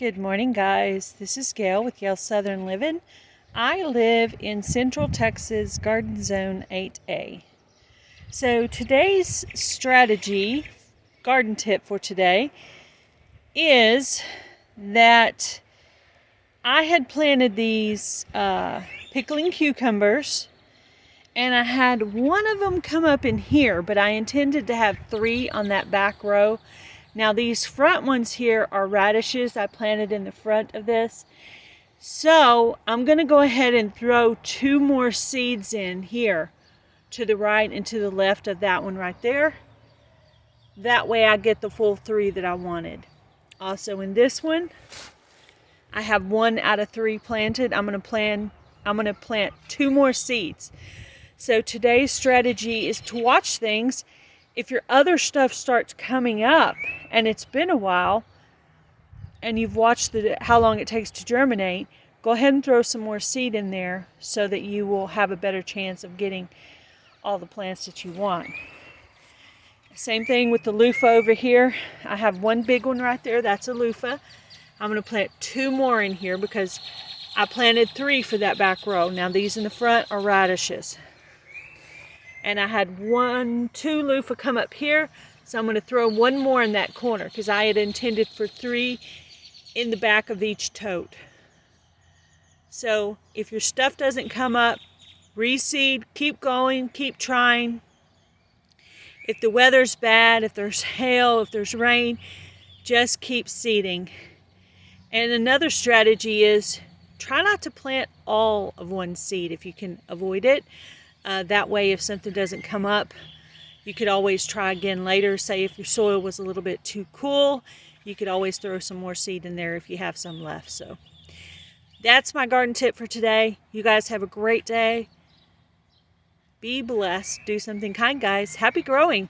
Good morning, guys. This is Gail with Gail Southern Living. I live in Central Texas, Garden Zone 8A. So today's strategy, garden tip for today, is that I had planted these pickling cucumbers, and I had one of them come up in here, but I intended to have 3 on that back row. Now these front ones here are radishes I planted in the front of this. So I'm going to go ahead and throw 2 more seeds in here to the right and to the left of that one right there. That way I get the full 3 that I wanted. Also in this one, I have 1 out of 3 planted. I'm going to plant 2 more seeds. So today's strategy is to watch things. If your other stuff starts coming up and it's been a while and you've watched how long it takes to germinate, go ahead and throw some more seed in there so that you will have a better chance of getting all the plants that you want. Same thing with the loofah over here. I have 1 big one right there. That's a loofah. I'm going to plant 2 more in here because I planted 3 for that back row. Now these in the front are radishes. And I had 2 loofah come up here, so I'm going to throw 1 more in that corner because I had intended for 3 in the back of each tote. So if your stuff doesn't come up, reseed, keep going, keep trying. If the weather's bad, if there's hail, if there's rain, just keep seeding. And another strategy is try not to plant all of one seed if you can avoid it. That way, if something doesn't come up, you could always try again later. Say if your soil was a little bit too cool, you could always throw some more seed in there if you have some left. So that's my garden tip for today. You guys have a great day. Be blessed. Do something kind, guys. Happy growing.